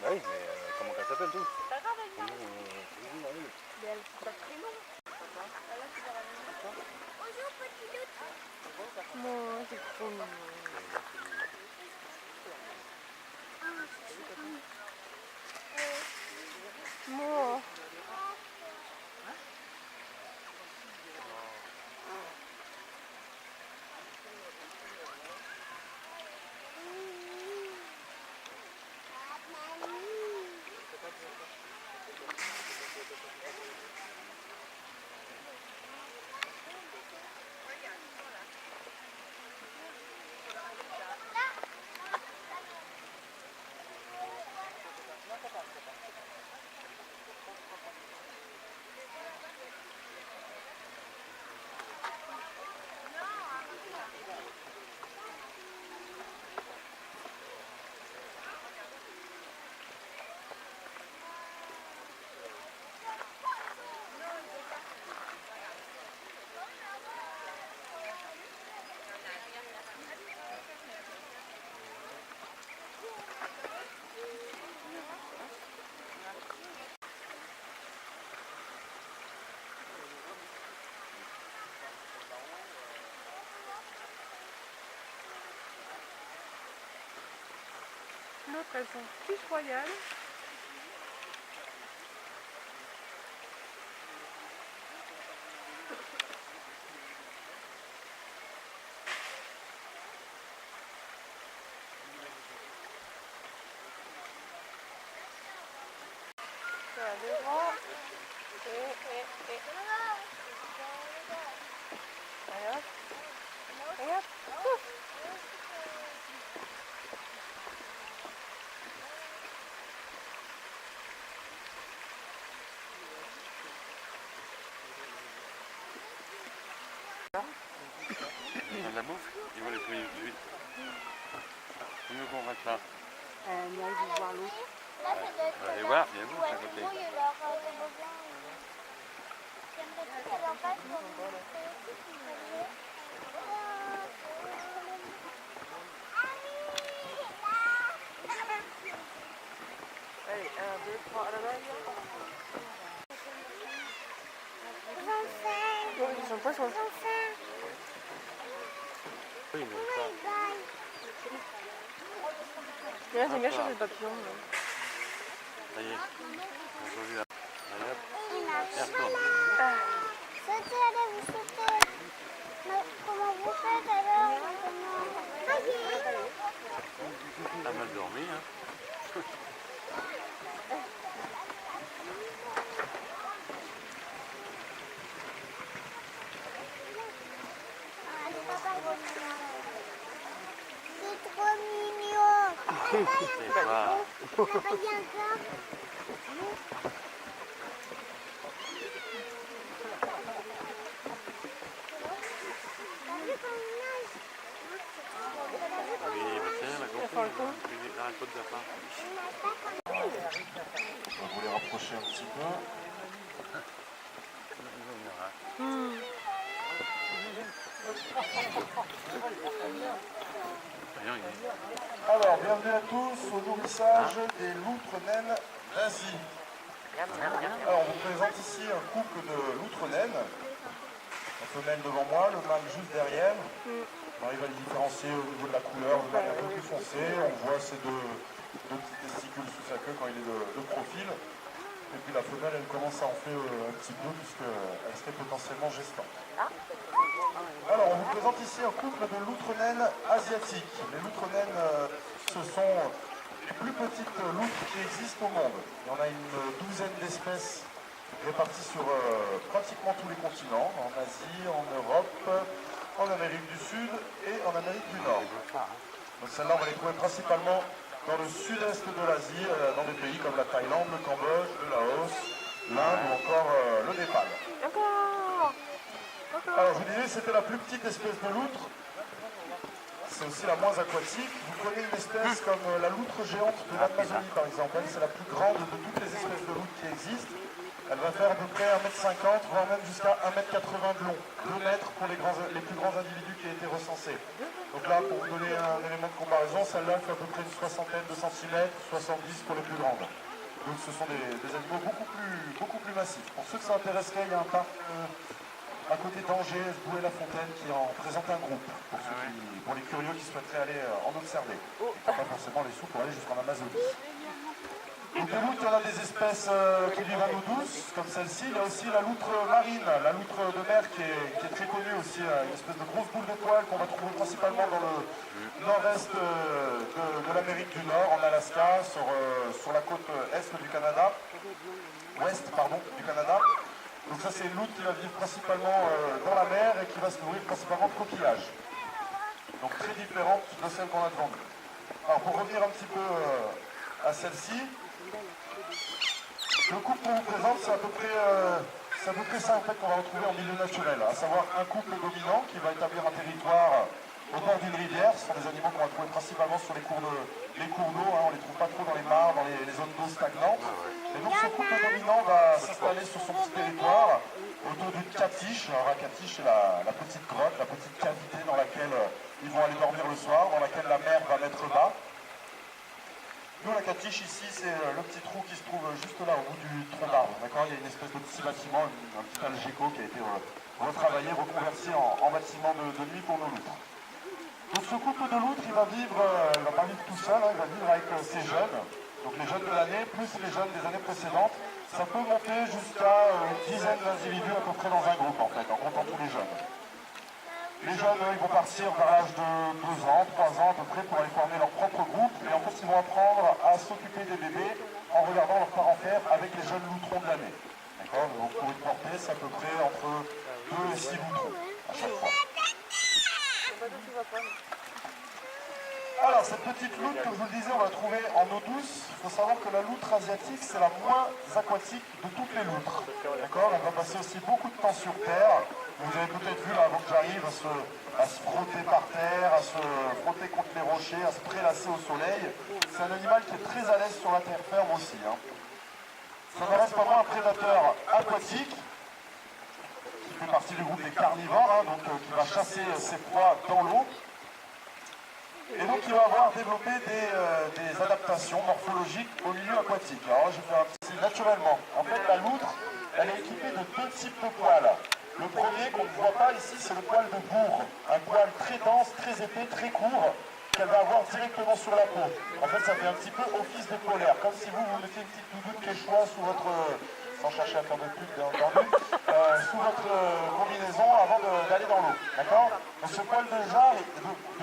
Bah oui, mais comment qu'elle s'appelle tout? C'est pas grave, elle vient. Oui. Mais elle c'est pas le prénom. Bonjour, petit loup. Moi, c'est trop mignon. Moi. L'autre, elles sont plus royales. Ça a des rangs. Et. Allez hop. Allez hop. Ouf. De la bouffe, ils vont les trouver tout de suite. Faut mieux qu'on reste là. Mais ils vont voir l'autre. On va aller voir, il y a vous à côté. Allez, 1, 2, 3, à la main. Non, ils sont pas sur le Oui, mais ça. Et là, c'est bien cher les papillons. Ça y est. On va là. Allez hop. Et retourne. Sautez, allez, vous sautez. Mais comment vous faites alors? T'as mal dormi, hein? C'est trop mignon. C'est quoi? On n'a pas dit encore. Oui, bah tiens, la GoPro. Arrête pas de faire ça. On va vous les rapprocher un petit peu. Alors, bienvenue à tous au nourrissage des loutres naines d'Asie. Alors, on vous présente ici un couple de loutres naines. La femelle devant moi, le mâle juste derrière. On arrive à les différencier au niveau de la couleur, le mâle est un peu plus foncé. On voit ces deux petits testicules sous sa queue quand il est de profil. Et puis la femelle, elle commence à enfler un petit peu puisqu'elle serait potentiellement gestante. Alors, on vous présente ici un couple de loutres naines asiatiques. Les loutres naines, ce sont les plus petites loutres qui existent au monde. Il y en a une douzaine d'espèces réparties sur pratiquement tous les continents, en Asie, en Europe, en Amérique du Sud et en Amérique du Nord. Donc celles-là, on va les trouver principalement dans le sud-est de l'Asie, dans des pays comme la Thaïlande, le Cambodge, le Laos, l'Inde ou encore le Népal. Alors je vous disais, c'était la plus petite espèce de loutre. C'est aussi la moins aquatique. Vous prenez une espèce comme la loutre géante de l'Amazonie par exemple. Elle, c'est la plus grande de toutes les espèces de loutres qui existent. Elle va faire à peu près 1,50 m, voire même jusqu'à 1,80 m de long. 2 mètres pour les plus grands individus qui ont été recensés. Donc là, pour vous donner un élément de comparaison, celle-là fait à peu près une soixantaine de centimètres, 70 pour les plus grandes. Donc ce sont des animaux beaucoup plus massifs. Pour ceux que ça intéresserait, il y a un parc à côté d'Angers, Bouet-la-Fontaine, qui en présente un groupe, pour les curieux qui souhaiteraient aller en observer. Et qui n'ont pas forcément les sous pour aller jusqu'en Amazonie. Donc des loutres, il y en a des espèces qui vivent en eau douce, comme celle-ci. Il y a aussi la loutre marine, la loutre de mer qui est très connue aussi, une espèce de grosse boule de poils qu'on va trouver principalement dans le nord-est de l'Amérique du Nord, en Alaska, sur la côte est du Canada, ouest du Canada. Donc ça c'est une loutre qui va vivre principalement dans la mer et qui va se nourrir principalement de coquillages. Donc très différente de celle qu'on a devant nous. Alors pour revenir un petit peu à celle-ci, le couple qu'on vous présente, c'est à peu près ça en fait qu'on va retrouver en milieu naturel, à savoir un couple dominant qui va établir un territoire au bord d'une rivière. Ce sont des animaux qu'on va trouver principalement sur les cours d'eau, on ne les trouve pas trop dans les mares, dans les zones d'eau stagnantes. Et donc ce couple dominant va s'installer sur son petit territoire autour d'une catiche. Alors la catiche, c'est la petite grotte, la petite cavité dans laquelle ils vont aller dormir le soir, dans laquelle la mère va mettre bas. Nous, la catiche ici, c'est le petit trou qui se trouve juste là, au bout du tronc d'arbre. D'accord, il y a une espèce de petit bâtiment, un petit algéco qui a été retravaillé, reconverti en bâtiment de nuit pour nos loutres. Donc ce couple de loutres, il va pas vivre tout seul, il va vivre avec ses jeunes, donc les jeunes de l'année, plus les jeunes des années précédentes. Ça peut monter jusqu'à une dizaine d'individus à peu près dans un groupe, en fait, en comptant tous les jeunes. Les jeunes, ils vont partir vers l'âge de 2 ans, 3 ans à peu près pour aller former leur propre groupe. Et en fait, ils vont apprendre à s'occuper des bébés en regardant leurs parents faire avec les jeunes loutrons de l'année. D'accord? Donc pour une portée, c'est à peu près entre 2 et 6 loutrons à chaque fois. Alors, cette petite loutre, comme je vous le disais, on va la trouver en eau douce. Il faut savoir que la loutre asiatique, c'est la moins aquatique de toutes les loutres. D'accord? Elle va passer aussi beaucoup de temps sur terre. Vous avez peut-être vu, là, avant que j'arrive, à se frotter par terre, à se frotter contre les rochers, à se prélasser au soleil. C'est un animal qui est très à l'aise sur la terre ferme aussi. Ça ne reste pas moins un prédateur aquatique, qui fait partie du groupe des carnivores, donc qui va chasser ses proies dans l'eau. Et donc il va avoir développé des adaptations morphologiques au milieu aquatique. Alors là, je vais faire un petit naturellement. En fait, la loutre, elle est équipée de 2 types de poils. Le premier qu'on ne voit pas ici, c'est le poil de bourre. Un poil très dense, très épais, très court, qu'elle va avoir directement sur la peau. En fait, ça fait un petit peu office de polaire, comme si vous mettiez une petite doudoune quechua sous votre, sans chercher à faire de pub bien entendu, sous votre combinaison avant d'aller dans l'eau. D'accord? Donc ce poil de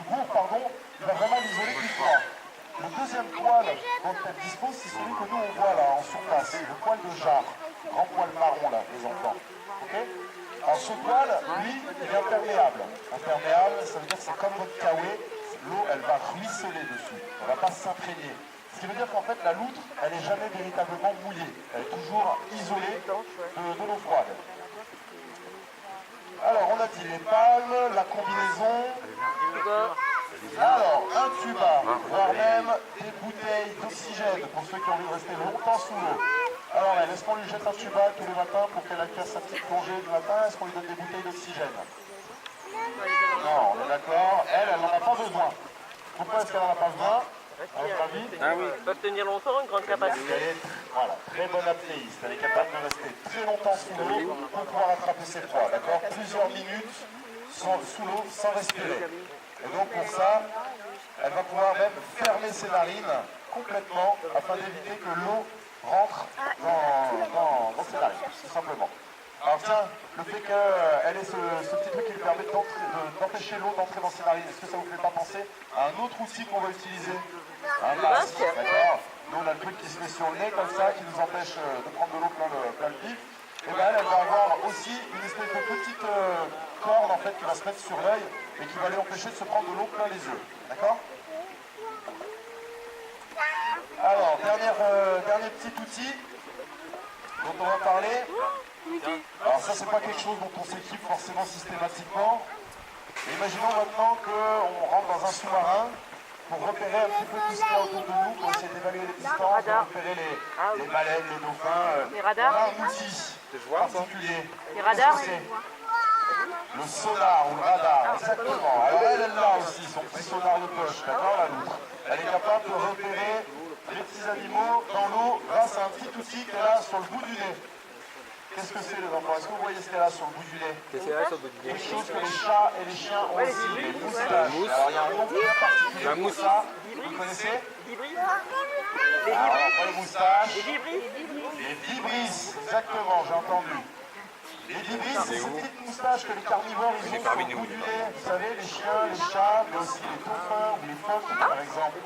bourre, il va vraiment l'isoler du froid. Le deuxième poil dont elle dispose, c'est celui que nous on voit là en surface, le poil de jarre, grand poil marron là, les enfants. Okay. Alors ce poil, lui, il est imperméable. Imperméable, ça veut dire que c'est comme votre kawaii, l'eau elle va ruisseler dessus, elle ne va pas s'imprégner. Ce qui veut dire qu'en fait la loutre, elle n'est jamais véritablement mouillée, elle est toujours isolée de l'eau froide. Alors on a dit les palmes, la combinaison. Alors, un tuba, voire même des bouteilles d'oxygène pour ceux qui ont envie de rester longtemps sous l'eau. Alors là, est-ce qu'on lui jette un tuba tous les matins pour qu'elle fasse sa petite plongée du matin? Est-ce qu'on lui donne des bouteilles d'oxygène? Non, on est d'accord. Elle n'en a pas besoin. Pourquoi est-ce qu'elle n'en a pas besoin? À votre avis? Ah oui, ils peuvent tenir longtemps, une grande capacité. Voilà, très bonne apnéiste. Elle est capable de rester très longtemps sous l'eau pour pouvoir attraper ses proies. D'accord? Plusieurs minutes sous l'eau sans respirer. Et donc pour ça, elle va pouvoir même fermer ses narines complètement afin d'éviter que l'eau rentre dans ses narines, tout simplement. Alors tiens, le fait qu'elle ait ce petit truc qui lui permet d'empêcher l'eau d'entrer dans ses narines, est-ce que ça vous fait pas penser à un autre outil qu'on va utiliser? Un masque, d'accord? Nous on a le truc qui se met sur le nez comme ça, qui nous empêche de prendre de l'eau plein le pif. Et bien elle va avoir aussi une espèce de petite corne en fait qui va se mettre sur l'œil et qui va lui empêcher de se prendre de l'eau plein les yeux. D'accord? Alors, dernier petit outil dont on va parler. Alors ça c'est pas quelque chose dont on s'équipe forcément systématiquement. Mais imaginons maintenant qu'on rentre dans un sous-marin pour repérer un petit peu tout ce qu'il y a autour de nous, pour essayer d'évaluer les l'instant de repérer les baleines, les dauphins. Les radars. On a un outil particulier. Les radars. Qu'est-ce que c'est? Le sonar ou le radar, exactement. Alors elle a aussi son petit sonar de poche, d'accord, la loutre. Elle est capable de repérer les petits animaux dans l'eau grâce à un petit outil qu'elle a sur le bout du nez. Qu'est-ce que c'est les enfants? Est-ce que vous voyez ce qu'elle a sur le bout du nez? Quelque chose que les chats et les chiens ont aussi, les moustaches. Alors il y a un nom bien particulier pour ça. Vous connaissez? Alors pas les moustaches. Les vibrisses, exactement, j'ai entendu. Les vibrisses, c'est ces petites moustaches que les carnivores ils ont sur le bout du nez. Vous savez, les chiens, les chats, mais aussi les dauphins ou les phoques par exemple.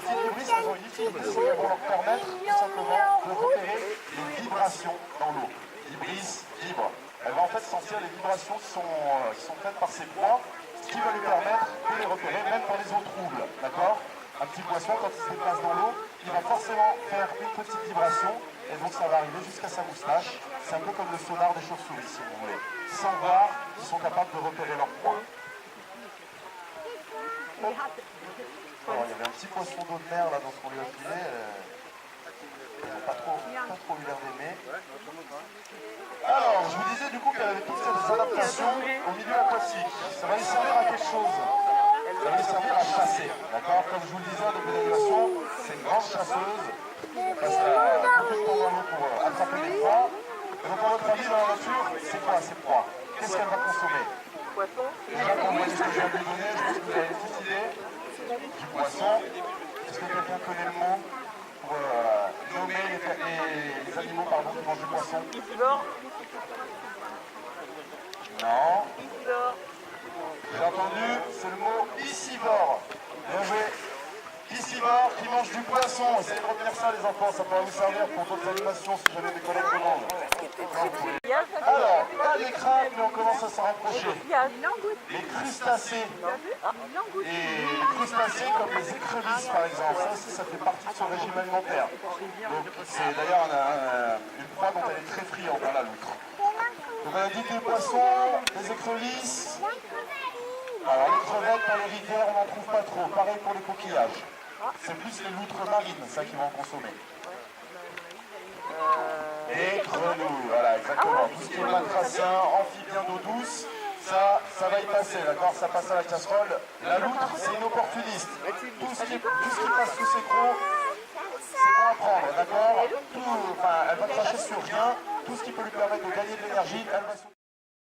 Ces vibrisses, elles ont une utilité, c'est qu'elles vont leur permettre tout simplement de repérer les vibrations dans l'eau. Vibrise, vibre. Elle va en fait sentir les vibrations qui sont faites par ses proies, ce qui va lui permettre de les repérer même dans les eaux troubles. D'accord? Un petit poisson, quand il se déplace dans l'eau, il va forcément faire une petite vibration, et donc ça va arriver jusqu'à sa moustache. C'est un peu comme le sonar des chauves-souris, si vous voulez. Sans voir, ils sont capables de repérer leur proie. Alors, il y avait un petit poisson d'eau de mer là dans ce qu'on lui a filé. Pas trop eu l'air d'aimer. Alors, je vous disais du coup qu'elle avait toutes ces adaptations au milieu aquatique. Ça va lui servir à quelque chose. Ça va lui servir à chasser. D'accord? Comme je vous le disais en début d'animation, c'est une grande chasseuse. Elle passe complètement dans l'eau pour attraper des proies. Et donc, à votre avis, dans la nature, c'est quoi ces proies? Qu'est-ce qu'elle va consommer? Déjà, quand vous voyez ce que je viens de lui donner, je pense que vous avez une petite idée. Du poisson. Est-ce que quelqu'un connaît le mot pour nommer les animaux qui mangent du poisson? Non. J'ai entendu, c'est le mot piscivore. Bien joué. Piscivore qui mange du poisson. Essayez de retenir ça les enfants, ça pourra vous servir pour d'autres animations si jamais des collègues demandent. Alors, pas les crabes, mais on commence à s'en rapprocher. Les crustacés. Les crustacés comme les écrevisses par exemple, ça aussi ça fait partie de son régime alimentaire. Donc c'est d'ailleurs une proie dont elle est très friande, la loutre. Donc on a dit des poissons, des écrevisses. Alors les crevettes dans les rivières on n'en trouve pas trop, pareil pour les coquillages. C'est plus les loutres marines, ça qui vont en consommer. Et grenouilles, voilà exactement. Tout ce qui est batracien, amphibien d'eau douce, ça va y passer, d'accord? Ça passe à la casserole. La loutre, c'est une opportuniste. Tout ce qui passe sous ses crocs, c'est bon à prendre, d'accord? Elle va cracher sur rien. Tout ce qui peut lui permettre de gagner de l'énergie, elle va